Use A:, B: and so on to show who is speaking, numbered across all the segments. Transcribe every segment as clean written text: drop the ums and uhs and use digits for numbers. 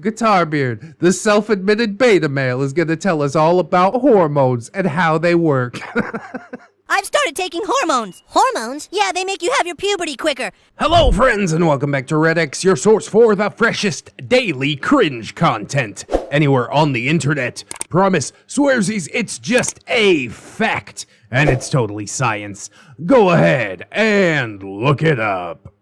A: GuitarBeard, the self-admitted beta male, is going to tell us all about hormones and how they work.
B: I've started taking hormones. Hormones? Yeah, they make you have your puberty quicker.
A: Hello, friends, and welcome back to ReddX, your source for the freshest daily cringe content anywhere on the internet. Promise, swearsies, it's just a fact, and it's totally science. Go ahead and look it up.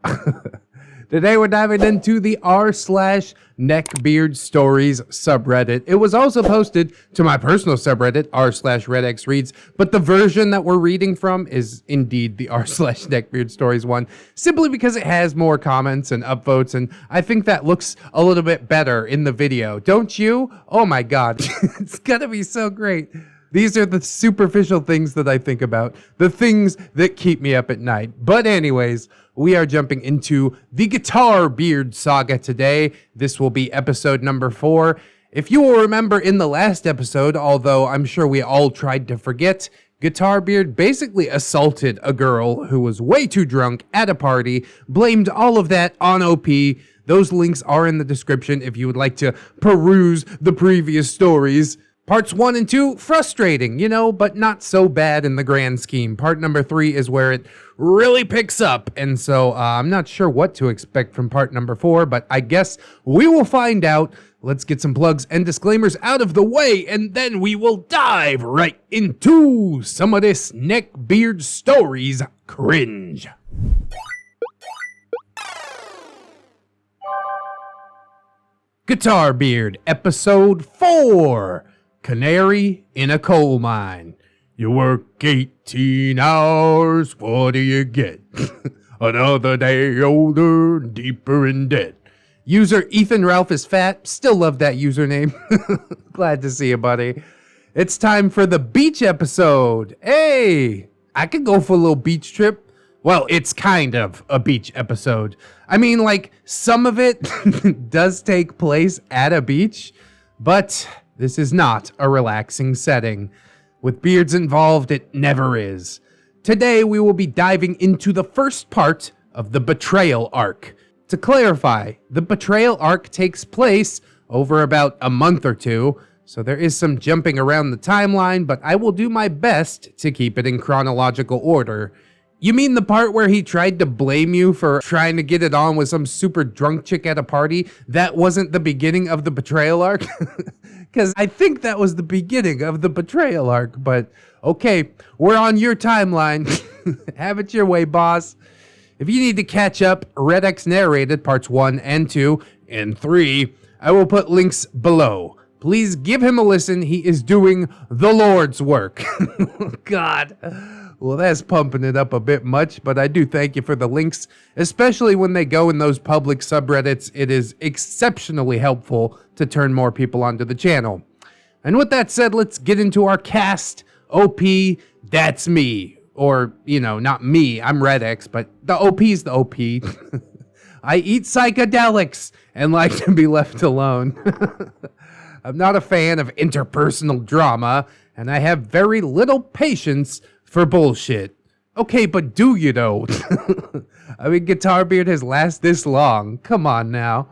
A: Today we're diving into the r/NeckbeardStories subreddit. It was also posted to my personal subreddit, r/ReddXReads, but the version that we're reading from is indeed the r/NeckbeardStories one, simply because it has more comments and upvotes, and I think that looks a little bit better in the video. Don't you? Oh my god, it's gonna be so great. These are the superficial things that I think about, the things that keep me up at night. But anyways, we are jumping into the GuitarBeard saga today. This will be episode number 4. If you will remember in the last episode, although I'm sure we all tried to forget, GuitarBeard basically assaulted a girl who was way too drunk at a party, blamed all of that on OP. Those links are in the description if you would like to peruse the previous stories. Parts 1 and 2, frustrating, you know, but not so bad in the grand scheme. Part number 3 is where it really picks up, and so I'm not sure what to expect from part number 4, but I guess we will find out. Let's get some plugs and disclaimers out of the way, and then we will dive right into some of this NeckbeardStories cringe. GuitarBeard, episode 4. Canary in a coal mine. You work 18 hours, what do you get? Another day older, deeper in debt. User Ethan Ralph is fat. Still love that username. Glad to see you, buddy. It's time for the beach episode. Hey, I could go for a little beach trip. Well, it's kind of a beach episode. I mean, like, some of it does take place at a beach, but this is not a relaxing setting. With beards involved, it never is. Today, we will be diving into the first part of the betrayal arc. To clarify, the betrayal arc takes place over about a month or two, so there is some jumping around the timeline, but I will do my best to keep it in chronological order. You mean the part where he tried to blame you for trying to get it on with some super drunk chick at a party? That wasn't the beginning of the betrayal arc? Because I think that was the beginning of the betrayal arc, but okay, we're on your timeline. Have it your way, boss. If you need to catch up, ReddX narrated parts 1 and 2 and 3. I will put links below. Please give him a listen. He is doing the Lord's work. God. Well, that's pumping it up a bit much, but I do thank you for the links, especially when they go in those public subreddits. It is exceptionally helpful to turn more people onto the channel. And with that said, let's get into our cast. OP, that's me. Or, you know, not me, I'm ReddX, but the OP's the OP. I eat psychedelics and like to be left alone. I'm not a fan of interpersonal drama, and I have very little patience for bullshit. Okay, but do you though? I mean, GuitarBeard has lasted this long. Come on now.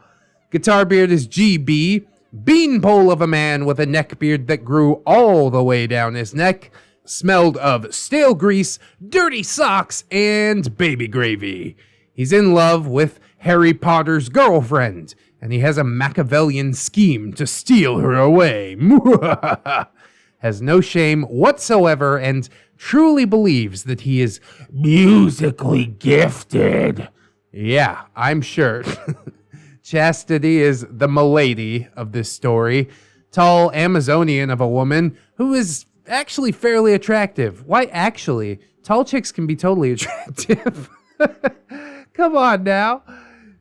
A: GuitarBeard is GB, beanpole of a man with a neck beard that grew all the way down his neck, smelled of stale grease, dirty socks, and baby gravy. He's in love with Harry Potter's girlfriend, and he has a Machiavellian scheme to steal her away. Has no shame whatsoever and truly believes that he is musically gifted. Yeah, I'm sure. Chastity is the milady of this story. Tall Amazonian of a woman who is actually fairly attractive. Why actually? Tall chicks can be totally attractive. Come on now.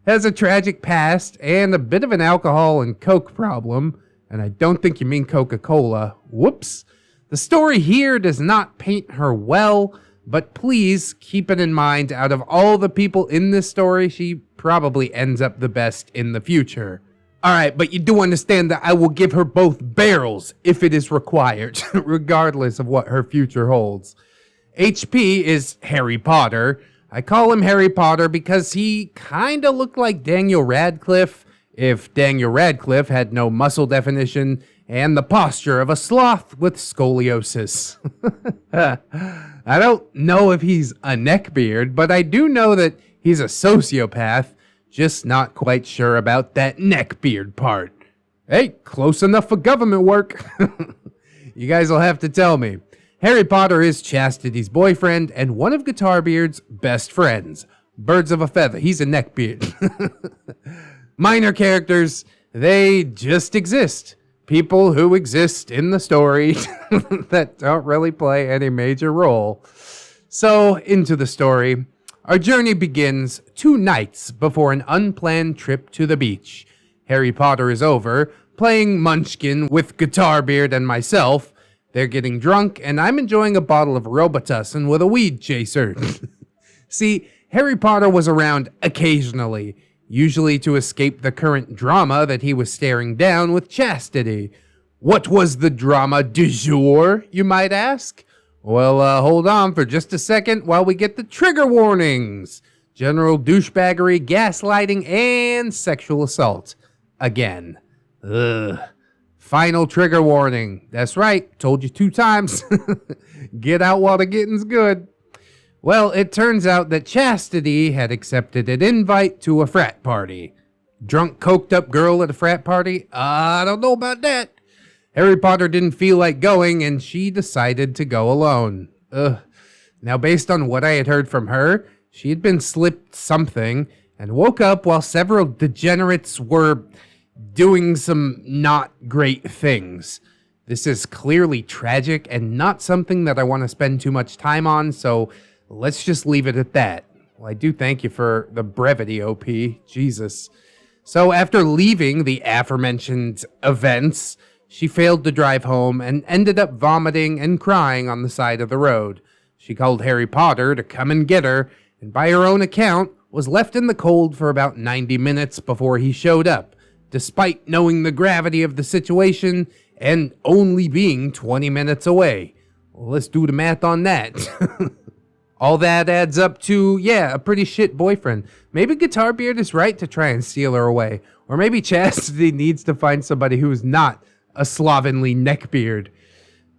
A: Has a tragic past and a bit of an alcohol and coke problem. And I don't think you mean Coca-Cola. Whoops. The story here does not paint her well, but please keep it in mind, out of all the people in this story, she probably ends up the best in the future. Alright, but you do understand that I will give her both barrels if it is required, regardless of what her future holds. HP is Harry Potter. I call him Harry Potter because he kinda looked like Daniel Radcliffe, if Daniel Radcliffe had no muscle definition and the posture of a sloth with scoliosis. I don't know if he's a neckbeard, but I do know that he's a sociopath, just not quite sure about that neckbeard part. Hey, close enough for government work. You guys will have to tell me. Harry Potter is Chastity's boyfriend and one of GuitarBeard's best friends. Birds of a feather, he's a neckbeard. Minor characters, they just exist. People who exist in the story that don't really play any major role. So, into the story. Our journey begins 2 nights before an unplanned trip to the beach. Harry Potter is over, playing Munchkin with GuitarBeard and myself. They're getting drunk, and I'm enjoying a bottle of Robitussin with a weed chaser. See, Harry Potter was around occasionally, usually to escape the current drama that he was staring down with Chastity. What was the drama du jour, you might ask? Well, hold on for just a second while we get the trigger warnings. General douchebaggery, gaslighting, and sexual assault. Again. Ugh. Final trigger warning. That's right, told you 2 times. Get out while the getting's good. Well, it turns out that Chastity had accepted an invite to a frat party. Drunk, coked up girl at a frat party? I don't know about that. Harry Potter didn't feel like going, and she decided to go alone. Now, based on what I had heard from her, she had been slipped something and woke up while several degenerates were doing some not great things. This is clearly tragic and not something that I want to spend too much time on, so let's just leave it at that. Well, I do thank you for the brevity, OP. Jesus. So after leaving the aforementioned events, she failed to drive home and ended up vomiting and crying on the side of the road. She called Harry Potter to come and get her, and by her own account, was left in the cold for about 90 minutes before he showed up, despite knowing the gravity of the situation and only being 20 minutes away. Well, let's do the math on that. All that adds up to, a pretty shit boyfriend. Maybe GuitarBeard is right to try and steal her away. Or maybe Chastity needs to find somebody who's not a slovenly neckbeard.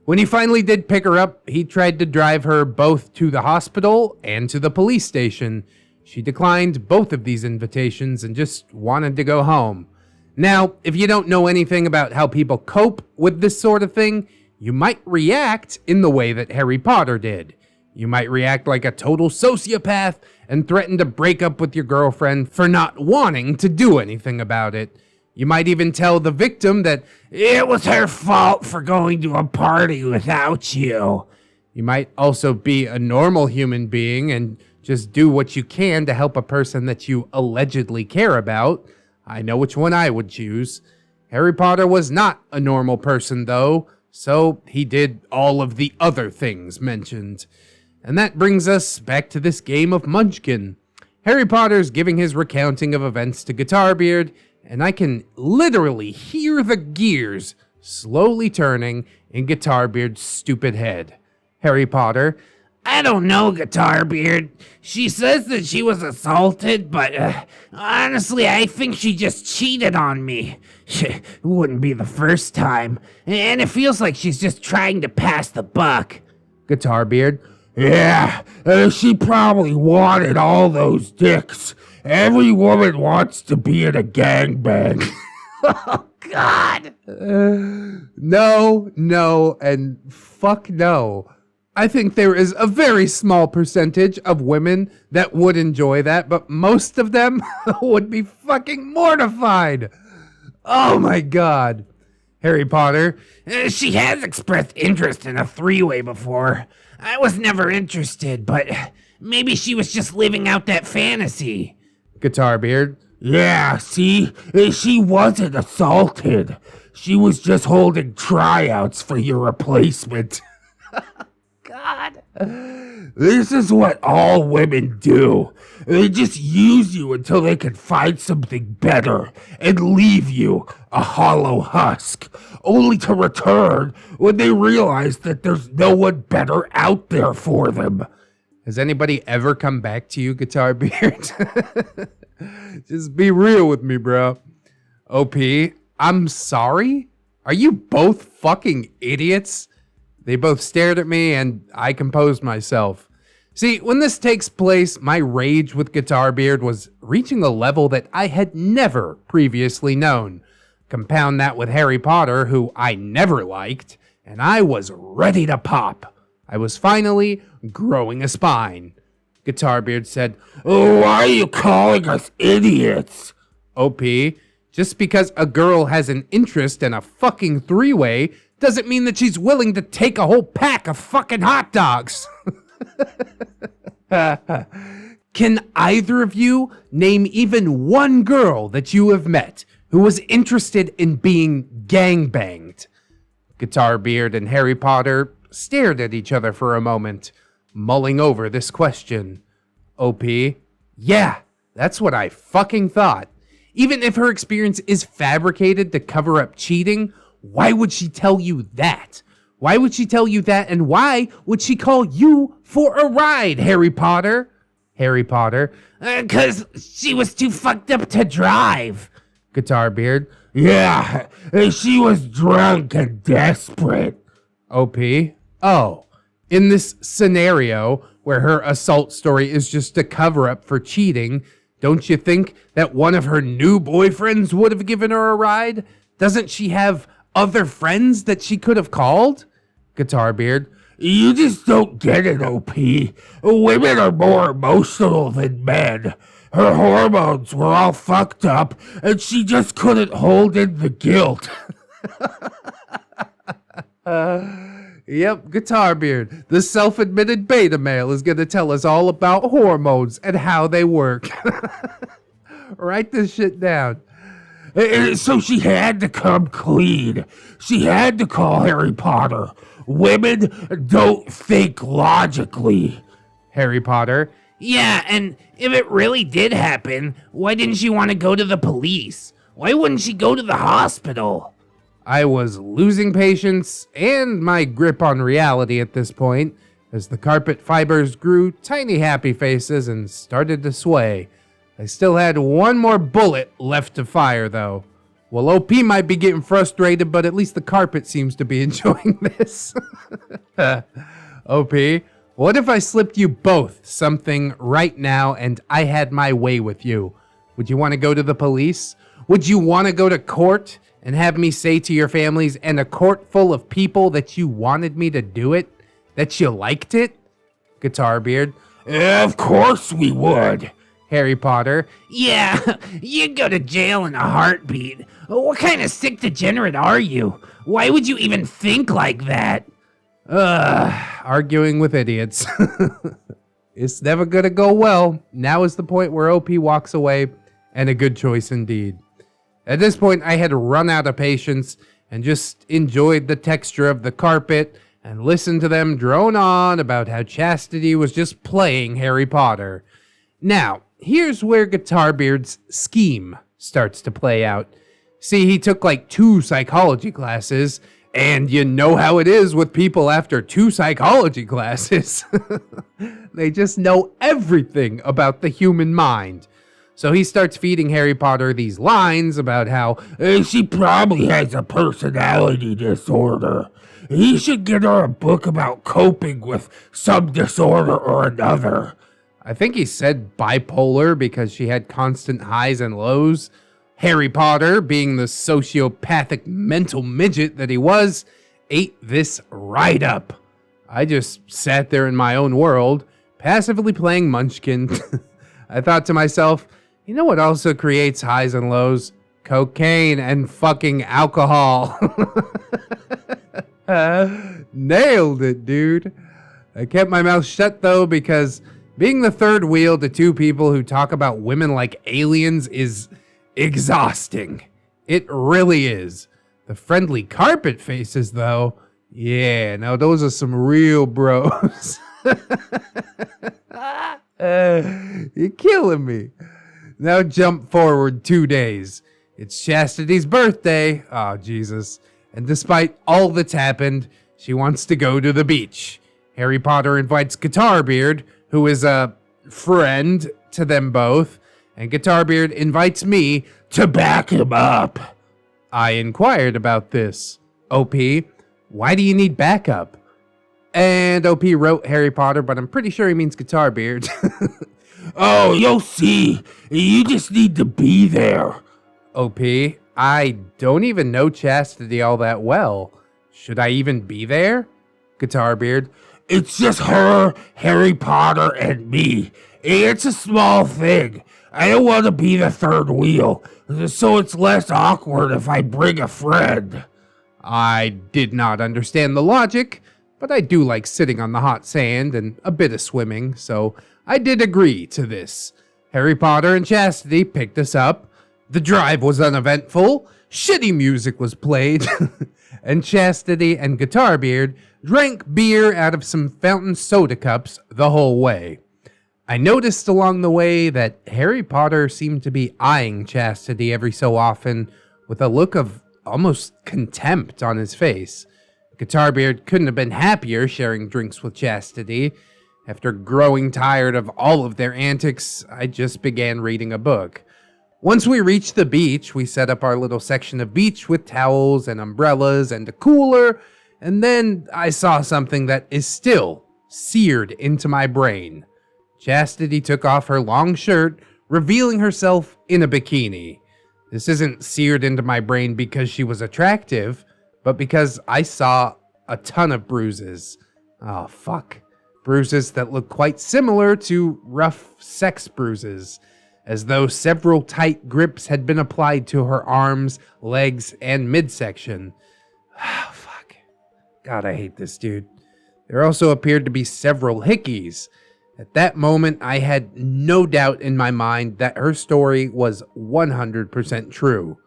A: When he finally did pick her up, he tried to drive her both to the hospital and to the police station. She declined both of these invitations and just wanted to go home. Now, if you don't know anything about how people cope with this sort of thing, you might react in the way that Harry Potter did. You might react like a total sociopath and threaten to break up with your girlfriend for not wanting to do anything about it. You might even tell the victim that it was her fault for going to a party without you. You might also be a normal human being and just do what you can to help a person that you allegedly care about. I know which one I would choose. Harry Potter was not a normal person, though, so he did all of the other things mentioned. And that brings us back to this game of Munchkin. Harry Potter's giving his recounting of events to GuitarBeard, and I can literally hear the gears slowly turning in GuitarBeard's stupid head. Harry Potter: I don't know, GuitarBeard. She says that she was assaulted, but honestly, I think she just cheated on me. It wouldn't be the first time, and it feels like she's just trying to pass the buck. GuitarBeard: yeah, she probably wanted all those dicks. Every woman wants to be in a gangbang. Oh, God. No, and fuck no. I think there is a very small percentage of women that would enjoy that, but most of them would be fucking mortified. Oh my God. Harry Potter: she has expressed interest in a 3-way before. I was never interested, but maybe she was just living out that fantasy. GuitarBeard: yeah, see? She wasn't assaulted. She was just holding tryouts for your replacement. God. This is what all women do. They just use you until they can find something better and leave you a hollow husk, only to return when they realize that there's no one better out there for them. Has anybody ever come back to you, GuitarBeard? Just be real with me, bro. OP, I'm sorry? Are you both fucking idiots? They both stared at me and I composed myself. See, when this takes place, my rage with GuitarBeard was reaching a level that I had never previously known. Compound that with Harry Potter, who I never liked, and I was ready to pop. I was finally growing a spine. GuitarBeard said,
C: "Oh, why are you calling us idiots?"
A: OP, just because a girl has an interest in a fucking three-way doesn't mean that she's willing to take a whole pack of fucking hot dogs. Can either of you name even one girl that you have met who was interested in being gangbanged? GuitarBeard and Harry Potter stared at each other for a moment, mulling over this question. OP, yeah, that's what I fucking thought. Even if her experience is fabricated to cover up cheating, why would she tell you that? Why would she tell you that, and why would she call you for a ride, Harry Potter? Harry Potter,
C: 'Cause she was too fucked up to drive.
A: GuitarBeard,
C: Yeah, she was drunk and desperate.
A: OP, oh, in this scenario where her assault story is just a cover-up for cheating, don't you think that one of her new boyfriends would have given her a ride? Doesn't she have other friends that she could have called? GuitarBeard,
C: You just don't get it, OP. Women are more emotional than men. Her hormones were all fucked up, and she just couldn't hold in the guilt.
A: Yep, GuitarBeard, the self-admitted beta male, is going to tell us all about hormones and how they work. Write this shit down.
C: So she had to come clean. She had to call Harry Potter. Women don't think logically.
A: Harry Potter,
D: Yeah, and if it really did happen, why didn't she want to go to the police? Why wouldn't she go to the hospital?
A: I was losing patience and my grip on reality at this point as the carpet fibers grew tiny happy faces and started to sway. I still had one more bullet left to fire, though. Well, OP might be getting frustrated, but at least the carpet seems to be enjoying this. OP, what if I slipped you both something right now and I had my way with you? Would you want to go to the police? Would you want to go to court and have me say to your families and a court full of people that you wanted me to do it? That you liked it? GuitarBeard,
C: Of course we would.
A: Harry Potter,
D: Yeah, you'd go to jail in a heartbeat. What kind of sick degenerate are you? Why would you even think like that?
A: arguing with idiots. It's never gonna go well. Now is the point where OP walks away, and a good choice indeed. At this point, I had run out of patience and just enjoyed the texture of the carpet and listened to them drone on about how Chastity was just playing Harry Potter. Now, here's where GuitarBeard's scheme starts to play out. See, he took like 2 psychology classes, and you know how it is with people after 2 psychology classes. They just know everything about the human mind. So he starts feeding Harry Potter these lines about how
C: She probably has a personality disorder. He should get her a book about coping with some disorder or another.
A: I think he said bipolar because she had constant highs and lows. Harry Potter, being the sociopathic mental midget that he was, ate this right up. I just sat there in my own world, passively playing Munchkin. I thought to myself, you know what also creates highs and lows? Cocaine and fucking alcohol. Nailed it, dude. I kept my mouth shut though because being the third wheel to 2 people who talk about women like aliens is exhausting. It really is. The friendly carpet faces though, yeah, now those are some real bros. You're killing me. Now jump forward 2 days. It's Chastity's birthday. Oh, Jesus. And despite all that's happened, she wants to go to the beach. Harry Potter invites GuitarBeard, who is a friend to them both, and GuitarBeard invites me
C: To back him up.
A: I inquired about this. OP, why do you need backup? And OP wrote Harry Potter, but I'm pretty sure he means GuitarBeard.
C: Oh, you'll see. You just need to be there.
A: OP, I don't even know Chastity all that well. Should I even be there? GuitarBeard,
C: It's just her, Harry Potter, and me. It's a small thing. I don't want to be the third wheel, so it's less awkward if I bring a friend.
A: I did not understand the logic, but I do like sitting on the hot sand and a bit of swimming, so I did agree to this. Harry Potter and Chastity picked us up. The drive was uneventful, shitty music was played, and Chastity and GuitarBeard drank beer out of some fountain soda cups the whole way. I noticed along the way that Harry Potter seemed to be eyeing Chastity every so often with a look of almost contempt on his face. GuitarBeard couldn't have been happier sharing drinks with Chastity. After growing tired of all of their antics, I just began reading a book. Once we reached the beach, we set up our little section of beach with towels and umbrellas and a cooler, and then I saw something that is still seared into my brain. Chastity took off her long shirt, revealing herself in a bikini. This isn't seared into my brain because she was attractive, but because I saw a ton of bruises. Oh, fuck. Bruises that look quite similar to rough sex bruises, as though several tight grips had been applied to her arms, legs, and midsection. Oh, fuck. God, I hate this dude. There also appeared to be several hickeys. At that moment, I had no doubt in my mind that her story was 100% true.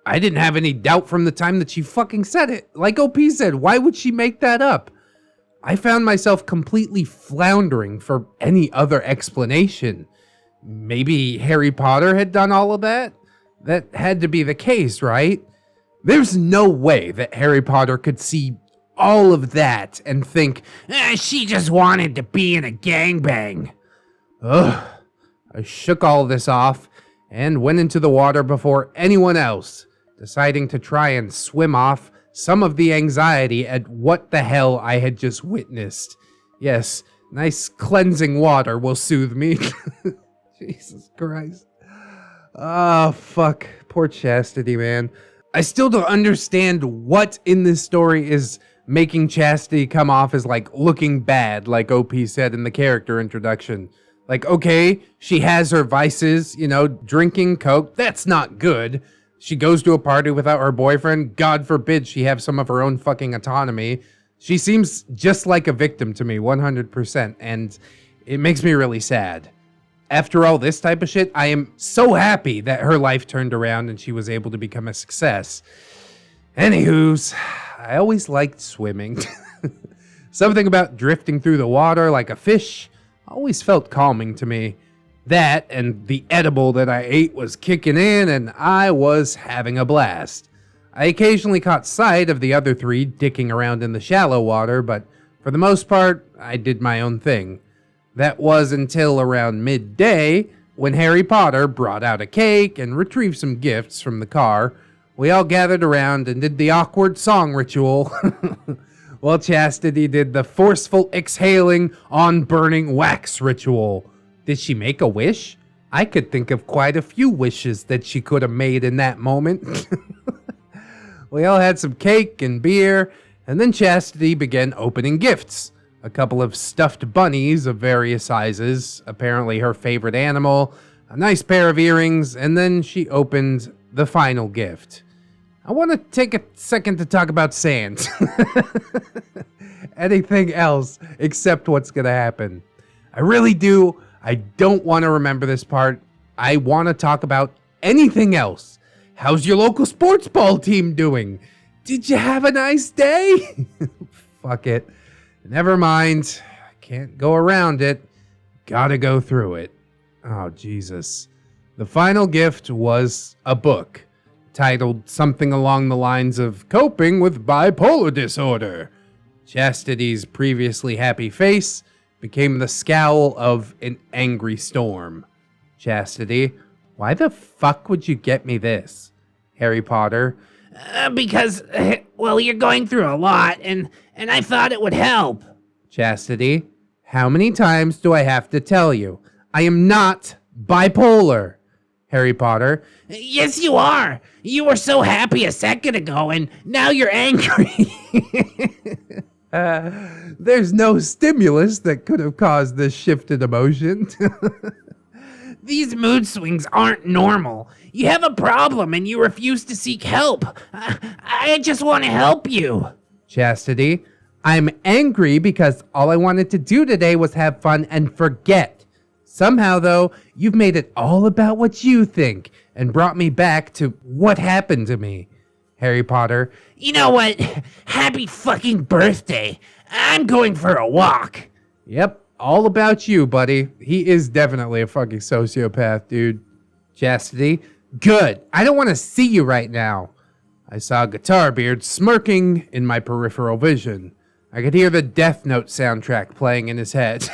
A: I didn't have any doubt from the time that she fucking said it. Like OP said, why would she make that up? I found myself completely floundering for any other explanation. Maybe Harry Potter had done all of that? That had to be the case, right? There's no way that Harry Potter could see all of that and think,
D: She just wanted to be in a gangbang.
A: ugh. I shook all this off and went into the water before anyone else, deciding to try and swim off some of the anxiety at what the hell I had just witnessed. Yes, nice cleansing water will soothe me. Jesus Christ. Oh, fuck. Poor Chastity, man. I still don't understand what in this story is making Chastity come off as, like, looking bad, like OP said in the character introduction. Like, okay, she has her vices, you know, drinking Coke, that's not good. She goes to a party without her boyfriend, God forbid she have some of her own fucking autonomy. She seems just like a victim to me, 100%, and it makes me really sad. After all this type of shit, I am so happy that her life turned around and she was able to become a success. Anywho's, I always liked swimming. Something about drifting through the water like a fish always felt calming to me. That and the edible that I ate was kicking in and I was having a blast. I occasionally caught sight of the other three dicking around in the shallow water, but for the most part, I did my own thing. That was until around midday, when Harry Potter brought out a cake and retrieved some gifts from the car. We all gathered around and did the awkward song ritual, while Chastity did the forceful exhaling on burning wax ritual. Did she make a wish? I could think of quite a few wishes that she could have made in that moment. We all had some cake and beer, and then Chastity began opening gifts. A couple of stuffed bunnies of various sizes, apparently her favorite animal, a nice pair of earrings, and then she opened the final gift. I want to take a second to talk about sand. Anything else except what's going to happen. I really do. I don't want to remember this part. I want to talk about anything else. How's your local sports ball team doing? Did you have a nice day? Fuck it. Never mind. Can't go around it. Gotta go through it. Oh, Jesus. The final gift was a book titled something along the lines of Coping with Bipolar Disorder. Chastity's previously happy face became the scowl of an angry storm. Chastity, Why the fuck would you get me this, Harry Potter?
D: Because, well, you're going through a lot, and I thought it would help.
A: Chastity, how many times do I have to tell you? I am not bipolar. Harry Potter.
D: Yes, you are. You were so happy a second ago, and now you're angry.
A: There's no stimulus that could have caused this shift in emotion.
D: These mood swings aren't normal. You have a problem and you refuse to seek help. I just want to help you.
A: Chastity, I'm angry because all I wanted to do today was have fun and forget. Somehow, though, you've made it all about what you think and brought me back to what happened to me. Harry Potter.
D: You know what? Happy fucking birthday. I'm going for a walk.
A: Yep, all about you, buddy. He is definitely a fucking sociopath, dude. Chastity. Good. I don't want to see you right now. I saw GuitarBeard smirking in my peripheral vision. I could hear the Death Note soundtrack playing in his head.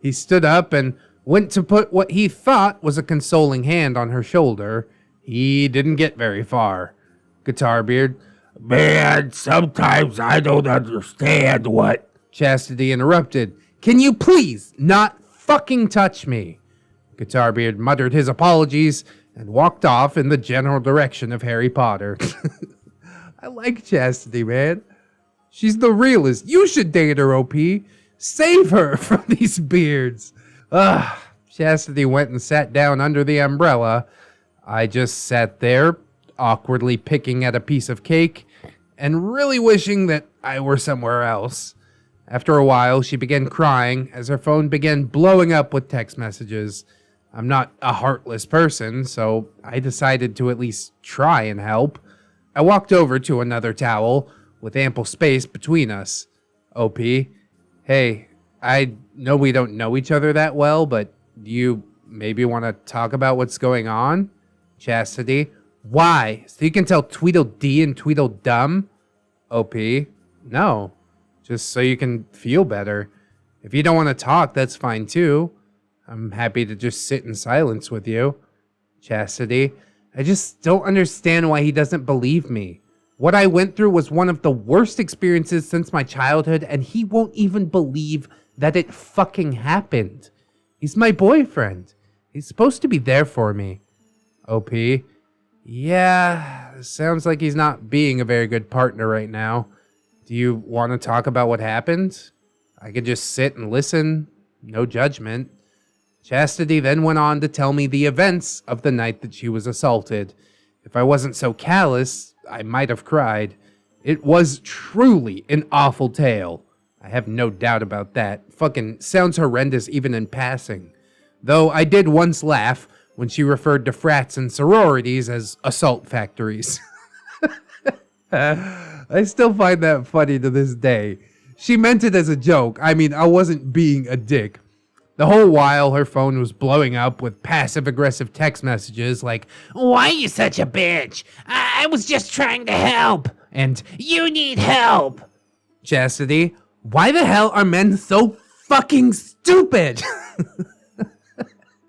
A: He stood up and went to put what he thought was a consoling hand on her shoulder. He didn't get very far. GuitarBeard.
C: Man, sometimes I don't understand what...
A: Chastity interrupted. Can you please not fucking touch me? GuitarBeard muttered his apologies and walked off in the general direction of Harry Potter. I like Chastity, man. She's the realest. You should date her, OP. Save her from these beards. Chastity went and sat down under the umbrella. I just sat there, awkwardly picking at a piece of cake and really wishing that I were somewhere else. After a while, she began crying as her phone began blowing up with text messages. I'm not a heartless person, so I decided to at least try and help. I walked over to another towel with ample space between us. OP, hey, I know we don't know each other that well, but do you maybe want to talk about what's going on? Chastity, why? So you can tell Tweedledee and Tweedledum? OP, no. Just so you can feel better. If you don't want to talk, that's fine too. I'm happy to just sit in silence with you. Chastity, I just don't understand why he doesn't believe me. What I went through was one of the worst experiences since my childhood, and he won't even believe that it fucking happened. He's my boyfriend. He's supposed to be there for me. OP, yeah, sounds like he's not being a very good partner right now. Do you want to talk about what happened? I could just sit and listen, no judgment. Chastity then went on to tell me the events of the night that she was assaulted. If I wasn't so callous, I might have cried. It was truly an awful tale. I have no doubt about that. Fucking sounds horrendous even in passing. Though I did once laugh when she referred to frats and sororities as assault factories. I still find that funny to this day. She meant it as a joke. I mean, I wasn't being a dick. The whole while, her phone was blowing up with passive-aggressive text messages like,
D: Why are you such a bitch? I was just trying to help. And you need help.
A: Chastity, why the hell are men so fucking stupid?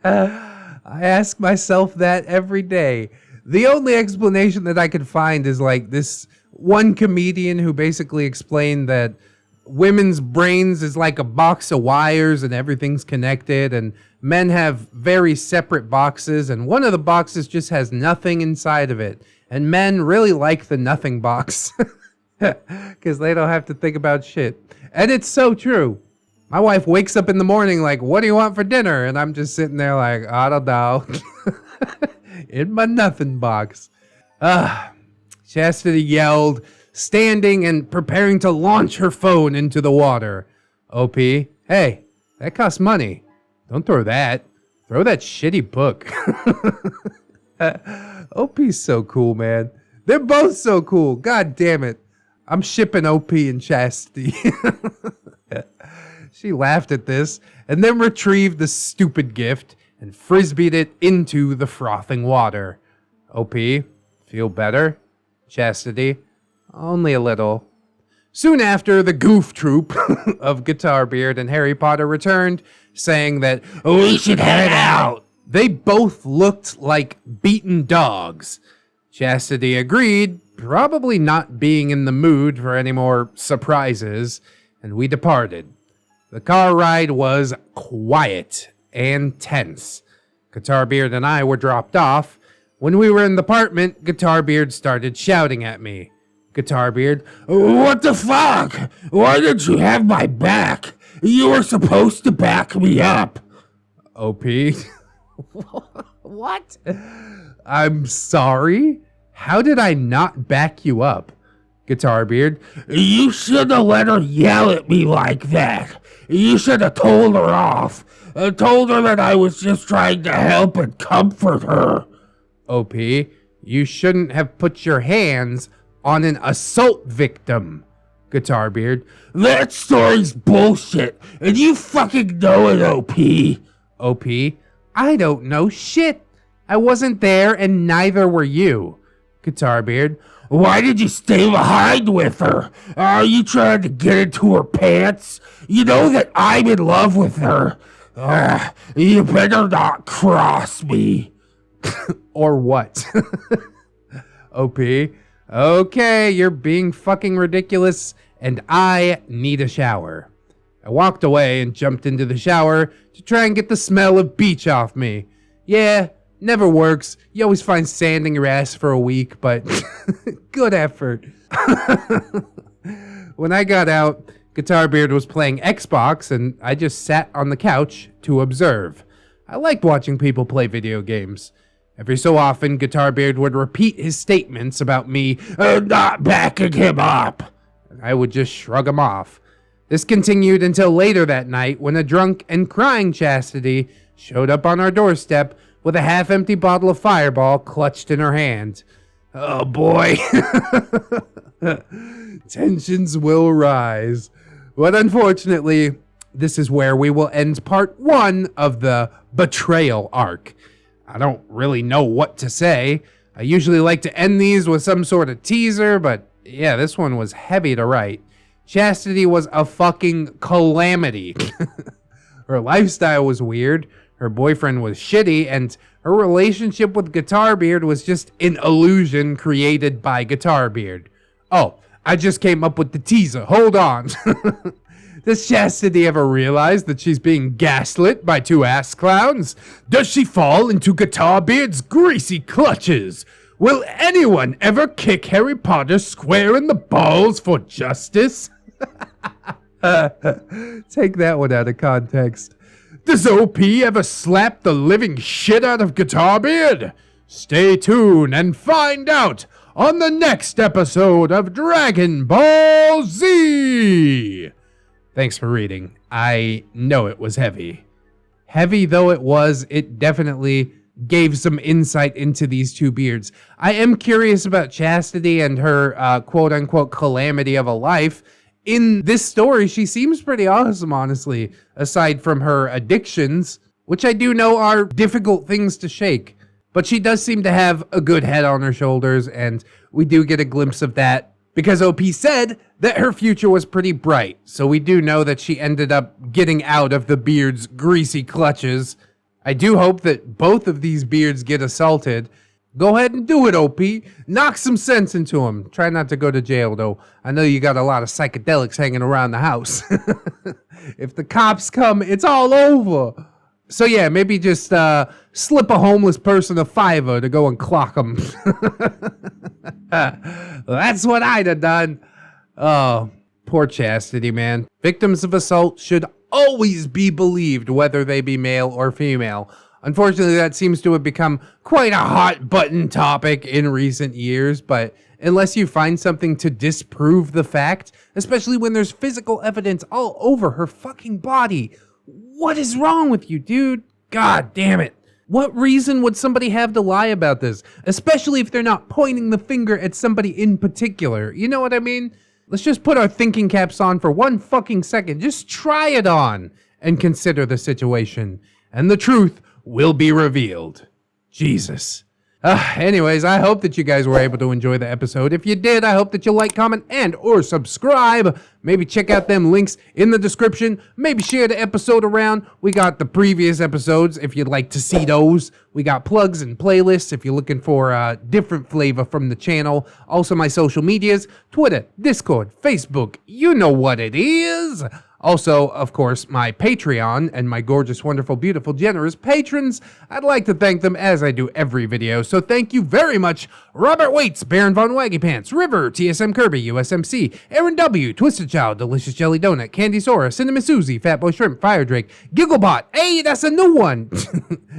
A: I ask myself that every day. The only explanation that I could find is like this one comedian who basically explained that women's brains is like a box of wires and everything's connected, and men have very separate boxes, and one of the boxes just has nothing inside of it. And men really like the nothing box because they don't have to think about shit. And it's so true. My wife wakes up in the morning like, what do you want for dinner? And I'm just sitting there like, I don't know. In my nothing box. Chastity yelled, standing and preparing to launch her phone into the water. OP, hey, that costs money. Don't throw that. Throw that shitty book. OP's so cool, man. They're both so cool. God damn it. I'm shipping OP and Chastity. She laughed at this and then retrieved the stupid gift and frisbeed it into the frothing water. OP, feel better? Chastity, only a little. Soon after, the goof troop of GuitarBeard and Harry Potter returned, saying that
D: we should head out.
A: They both looked like beaten dogs. Chastity agreed, probably not being in the mood for any more surprises, and we departed. The car ride was quiet and tense. GuitarBeard and I were dropped off. When we were in the apartment, GuitarBeard started shouting at me. GuitarBeard,
C: What the fuck? Why did you have my back? You were supposed to back me up.
A: OP. What? I'm sorry? How did I not back you up? GuitarBeard,
C: You should have let her yell at me like that. You should have told her off. Told her that I was just trying to help and comfort her.
A: OP, you shouldn't have put your hands on an assault victim. GuitarBeard,
C: That story's bullshit, and you fucking know it, OP.
A: OP, I don't know shit. I wasn't there and neither were you. GuitarBeard,
C: Why did you stay behind with her? Are you trying to get into her pants? You know that I'm in love with her. You better not cross me.
A: or what? OP, okay, you're being fucking ridiculous and I need a shower. I walked away and jumped into the shower to try and get the smell of beach off me. Yeah, never works. You always find sand in your ass for a week, but good effort. When I got out, GuitarBeard was playing Xbox and I just sat on the couch to observe. I liked watching people play video games. Every so often, GuitarBeard would repeat his statements about me
C: Not backing him up.
A: I would just shrug him off. This continued until later that night when a drunk and crying Chastity showed up on our doorstep with a half-empty bottle of Fireball clutched in her hand. Oh boy. Tensions will rise. But unfortunately, this is where we will end part 1 of the betrayal arc. I don't really know what to say. I usually like to end these with some sort of teaser, but yeah, this one was heavy to write. Chastity was a fucking calamity. Her lifestyle was weird, her boyfriend was shitty, and her relationship with GuitarBeard was just an illusion created by GuitarBeard. Oh, I just came up with the teaser. Hold on. Does Chastity ever realize that she's being gaslit by 2 ass clowns? Does she fall into GuitarBeard's greasy clutches? Will anyone ever kick Harry Potter square in the balls for justice? Take that one out of context. Does OP ever slap the living shit out of GuitarBeard? Stay tuned and find out on the next episode of Dragon Ball Z. Thanks for reading. I know it was heavy. Heavy though it was, it definitely gave some insight into these 2 beards. I am curious about Chastity and her quote-unquote calamity of a life. In this story, she seems pretty awesome, honestly, aside from her addictions, which I do know are difficult things to shake. But she does seem to have a good head on her shoulders, and we do get a glimpse of that because OP said that her future was pretty bright. So we do know that she ended up getting out of the beard's greasy clutches. I do hope that both of these beards get assaulted. Go ahead and do it, OP. Knock some sense into them. Try not to go to jail, though. I know you got a lot of psychedelics hanging around the house. If the cops come, it's all over. So yeah, maybe just slip a homeless person a $5 to go and clock them. That's what I'd have done. Oh, poor Chastity, man. Victims of assault should always be believed, whether they be male or female. Unfortunately, that seems to have become quite a hot button topic in recent years, but unless you find something to disprove the fact, especially when there's physical evidence all over her fucking body, what is wrong with you, dude? God damn it. What reason would somebody have to lie about this? Especially if they're not pointing the finger at somebody in particular. You know what I mean? Let's just put our thinking caps on for 1 fucking second. Just try it on and consider the situation. And the truth will be revealed. Jesus. Anyways, I hope that you guys were able to enjoy the episode. If you did, I hope that you like, comment, and or subscribe. Maybe check out them links in the description. Maybe share the episode around. We got the previous episodes if you'd like to see those. We got plugs and playlists if you're looking for a different flavor from the channel. Also my social medias, Twitter, Discord, Facebook. You know what it is. Also, of course, my Patreon and my gorgeous, wonderful, beautiful, generous patrons. I'd like to thank them as I do every video. So thank you very much. Robert Waits, Baron Von Waggy Pants, River, TSM Kirby, USMC, Aaron W, Twisted Child, Delicious Jelly Donut, Candy Sora, Cinnamon Susie, Fatboy Shrimp, Fire Drake, Gigglebot. Hey, that's a new one.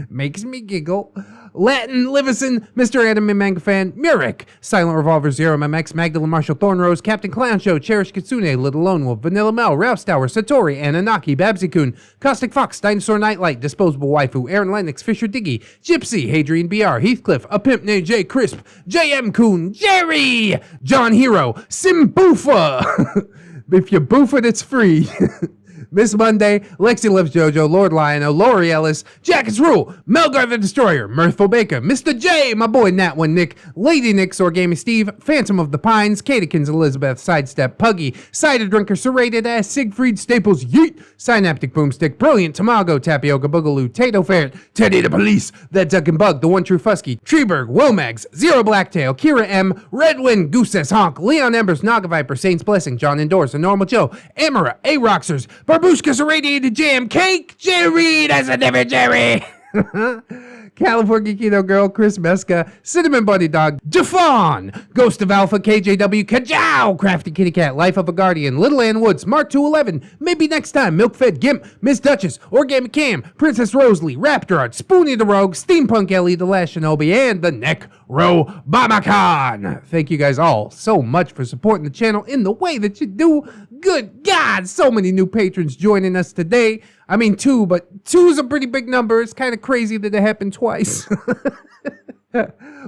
A: Makes me giggle. Latin, Livison, Mr. Anime Manga Fan, Murik, Silent Revolver, Zero MMX, Magdalene Marshall, Thornrose, Captain Clown Show, Cherish Kitsune, Little Lone Wolf, Vanilla Mel, Ralph Tower, Satori, Anunnaki, Babsy-kun, Caustic Fox, Dinosaur Nightlight, Disposable Waifu, Aaron Lennox, Fisher Diggy, Gypsy, Hadrian BR, Heathcliff, A Pimp Named J. Crisp, JM Coon, Jerry, John Hero, Simboofa. If you boof it, it's free. Miss Monday, Lexi Loves JoJo, Lord Lionel, Lori Ellis, Jackets Rule, Melgar the Destroyer, Mirthful Baker, Mr. J, my boy Nat One Nick, Lady Nick, Origami Steve, Phantom of the Pines, Katikins Elizabeth, Sidestep, Puggy, Cider Drinker, Serrated Ass, Siegfried Staples, Yeet, Synaptic Boomstick, Brilliant, Tamago, Tapioca Boogaloo, Tato Ferret, Teddy the Police, That Duck and Bug, The One True Fusky, Treeberg, Womags, Zero Blacktail, Kira M, Redwind, Goose S Honk, Leon Embers, Naga Viper, Saints Blessing, John Endorse, A Normal Joe, Amara, A-Roxers, Barbushka's Irradiated Jam, Cake, Jerry, that's a different Jerry. California Keto Girl, Chris Meska, Cinnamon Bunny Dog, Jafon, Ghost of Alpha, KJW, Kajow, Crafty Kitty Cat, Life of a Guardian, Little Ann Woods, Mark 211, Maybe Next Time, Milk-Fed Gimp, Miss Duchess, Organic Cam, Princess Rosalie, Raptor Art, Spoonie the Rogue, Steampunk Ellie, The Last Shinobi, and the Neck Row Bamakan. Thank you guys all so much for supporting the channel in the way that you do. Good God, so many new patrons joining us today. I mean 2, but 2 is a pretty big number. It's kind of crazy that it happened twice.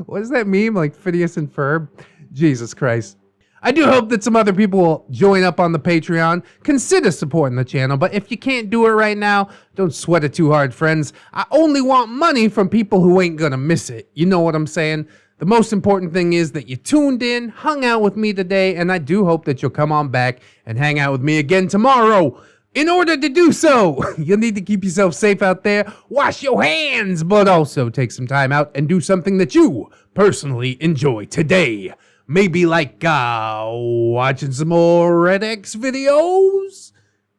A: What is that meme? Like Phineas and Ferb? Jesus Christ. I do hope that some other people will join up on the Patreon. Consider supporting the channel, but if you can't do it right now, don't sweat it too hard, friends. I only want money from people who ain't gonna miss it. You know what I'm saying? The most important thing is that you tuned in, hung out with me today, and I do hope that you'll come on back and hang out with me again tomorrow. In order to do so, you'll need to keep yourself safe out there, wash your hands, but also take some time out and do something that you personally enjoy today. Maybe like watching some more ReddX videos?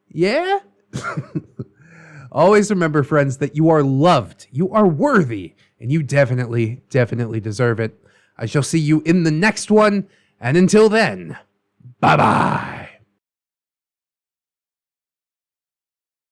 A: Yeah? Always remember, friends, that you are loved, you are worthy, and you definitely deserve it. I shall see you in the next one, and until then, bye-bye.